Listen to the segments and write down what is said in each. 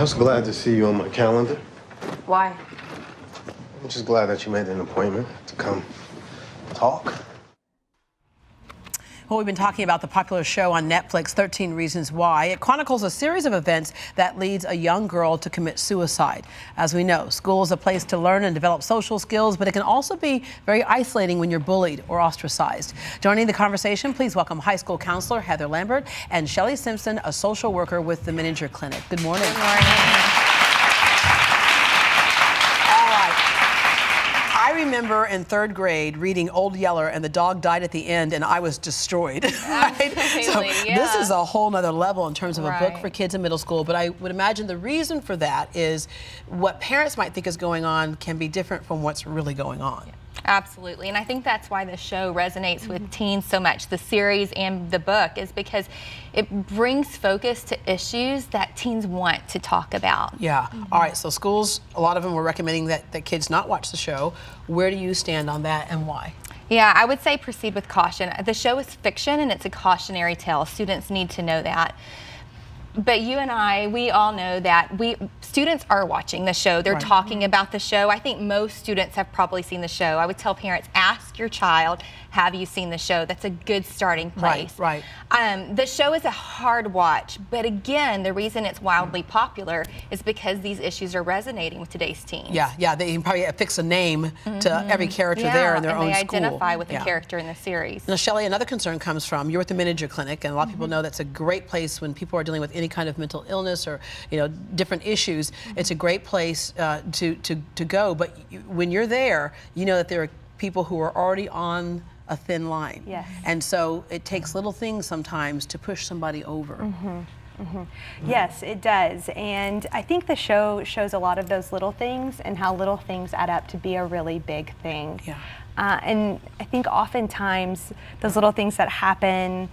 I was glad to see you on my calendar. Why? I'm just glad that you made an appointment to come talk. Well, we've been talking about the popular show on Netflix, 13 Reasons Why. It chronicles a series of events that leads a young girl to commit suicide. As we know, school is a place to learn and develop social skills, but it can also be very isolating when you're bullied or ostracized. Joining the conversation, please welcome high school counselor Heather Lambert and Shelly Simpson, a social worker with the Menninger Clinic. Good morning. Good morning. I remember in third grade reading Old Yeller and the dog died at the end and I was destroyed. Right? So this is a whole nother level in terms of a book for kids in middle school, but I would imagine the reason for that is what parents might think is going on can be different from what's really going on. Yeah. Absolutely, and I think that's why the show resonates with teens so much, the series and the book, is because it brings focus to issues that teens want to talk about. Yeah. All right, so schools, a lot of them were recommending that kids not watch the show. Where do you stand on that and why? Yeah, I would say proceed with caution. The show is fiction and it's a cautionary tale. Students need to know that. But you and I, we all know that students are watching the show. They're talking about the show. I think most students have probably seen the show. I would tell parents, ask your child, have you seen the show? That's a good starting place. Right. The show is a hard watch, but again, the reason it's wildly popular is because these issues are resonating with today's teens. Yeah, they can probably affix a name to every character there in their own school. And they identify with the character in the series. Now, Shelly, another concern comes from, you're at the Menninger Clinic, and a lot of people know that's a great place when people are dealing with any kind of mental illness or different issues. It's a great place to go, but when you're there, you know that there are people who are already on a thin line. Yes. And so it takes little things sometimes to push somebody over. Yes, it does. And I think the show shows a lot of those little things and how little things add up to be a really big thing. Yeah. And I think oftentimes those little things that happen,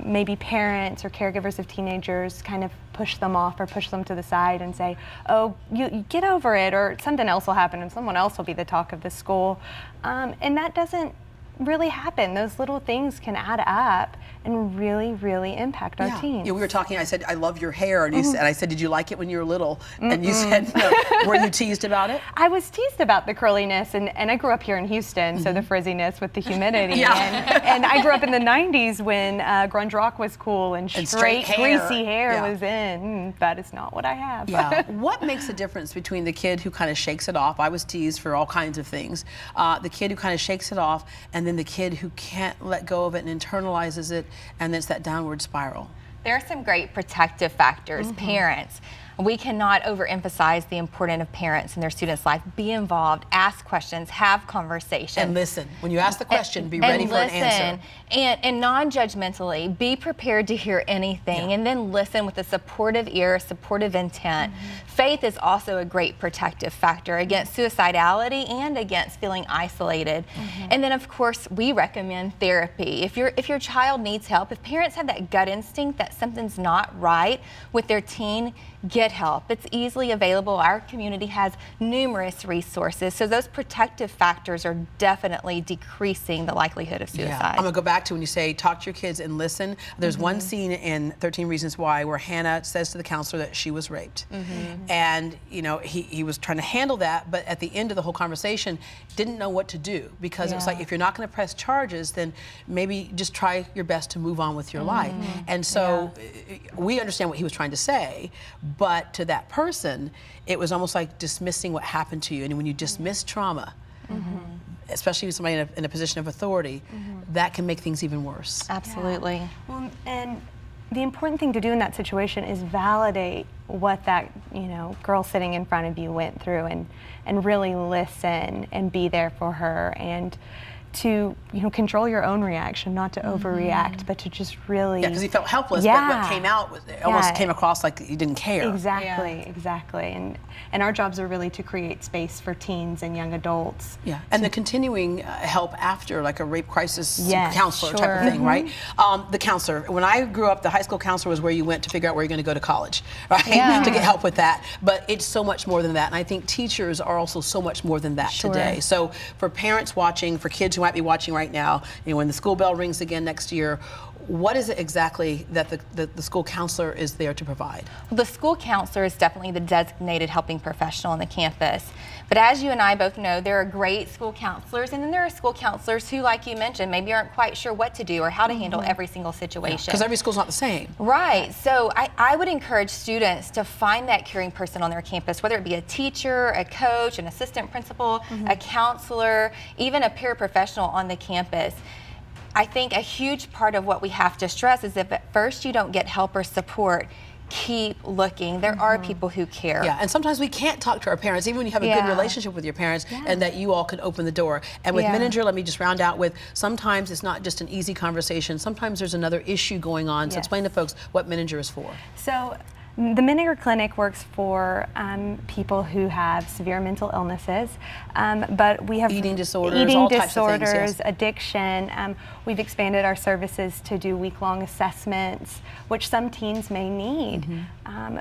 maybe parents or caregivers of teenagers kind of push them off or push them to the side and say, oh, you get over it, or something else will happen and someone else will be the talk of the school. And that doesn't really happen. Those little things can add up and really, really impact our teens. Yeah, we were talking, I said, I love your hair, and you said, I said, did you like it when you were little? And you said, no. Were you teased about it? I was teased about the curliness, and I grew up here in Houston, so the frizziness with the humidity. And I grew up in the 90s when grunge rock was cool and straight greasy hair was in. That is not what I have. Yeah. What makes a difference between the kid who kind of shakes it off? I was teased for all kinds of things. The kid who kind of shakes it off, and then the kid who can't let go of it and internalizes it, and it's that downward spiral. There are some great protective factors. Parents. We cannot overemphasize the importance of parents in their students' life. Be involved, ask questions, have conversations. And listen. When you ask the question, be ready for an answer. And non-judgmentally, be prepared to hear anything, and then listen with a supportive ear, supportive intent. Faith is also a great protective factor against suicidality and against feeling isolated. And then, of course, we recommend therapy. If your child needs help, if parents have that gut instinct that something's not right with their teen, get help. It's easily available. Our community has numerous resources, so those protective factors are definitely decreasing the likelihood of suicide. Yeah. I'm going to go back to when you say talk to your kids and listen. There's one scene in 13 Reasons Why where Hannah says to the counselor that she was raped. And he was trying to handle that, but at the end of the whole conversation didn't know what to do, because it was like, if you're not going to press charges, then maybe just try your best to move on with your life. And so we understand what he was trying to say, but to that person, it was almost like dismissing what happened to you. And when you dismiss trauma, especially with somebody in a position of authority, that can make things even worse. Absolutely. Well, and the important thing to do in that situation is validate what that girl sitting in front of you went through, and really listen and be there for her, and to control your own reaction, not to overreact, but to just really because he felt helpless, but what came out was almost came across like you didn't care. Exactly. And our jobs are really to create space for teens and young adults. Yeah, and the continuing help after, like a rape crisis counselor type of thing, right? The counselor, when I grew up, the high school counselor was where you went to figure out where you're going to go to college, right? To get help with that. But it's so much more than that, and I think teachers are also so much more than that today. So for parents watching, for kids who might be watching right now, when the school bell rings again next year, what is it exactly that the school counselor is there to provide? The school counselor is definitely the designated helping professional on the campus. But as you and I both know, there are great school counselors, and then there are school counselors who, like you mentioned, maybe aren't quite sure what to do or how to handle every single situation. Because every school's not the same. Right. So I would encourage students to find that caring person on their campus, whether it be a teacher, a coach, an assistant principal, a counselor, even a paraprofessional on the campus. I think a huge part of what we have to stress is if at first you don't get help or support, keep looking. There are people who care. Yeah, and sometimes we can't talk to our parents, even when you have a good relationship with your parents, and that you all can open the door. And with Mininger, let me just round out with, sometimes it's not just an easy conversation. Sometimes there's another issue going on. So explain to folks what Mininger is for. So the Mininger Clinic works for people who have severe mental illnesses, but we have eating disorders, all types of things, yes. Addiction. We've expanded our services to do week-long assessments, which some teens may need.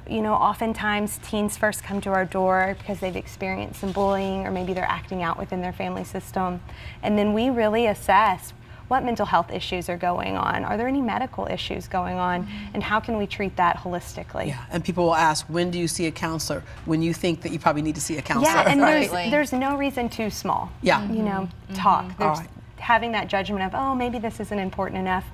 You know, oftentimes teens first come to our door because they've experienced some bullying, or maybe they're acting out within their family system, and then we really assess what mental health issues are going on. Are there any medical issues going on? And how can we treat that holistically? Yeah, and people will ask, when do you see a counselor? When you think that you probably need to see a counselor. Yeah, and Right. there's no reason too small. Yeah. You know, talk. There's All right. having that judgment of, oh, maybe this isn't important enough.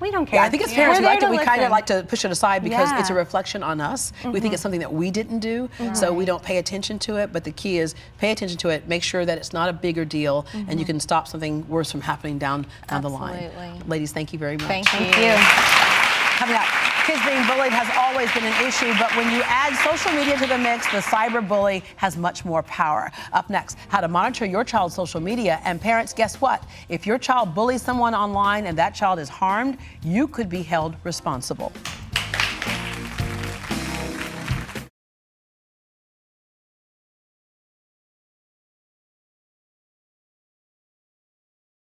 We don't care. Yeah, I think as parents, We're there to we kind of listen. like to push it aside because it's a Yeah. reflection on us. We think it's something that we didn't do, so we don't pay attention to it. But the key is pay attention to it, make sure that it's not a bigger deal, and you can stop something worse from happening down the line. Absolutely. Ladies, thank you very much. Thank you. Thank you. Coming up, kids being bullied has always been an issue, but when you add social media to the mix, the cyber bully has much more power. Up next, how to monitor your child's social media. And parents, guess what? If your child bullies someone online and that child is harmed, you could be held responsible.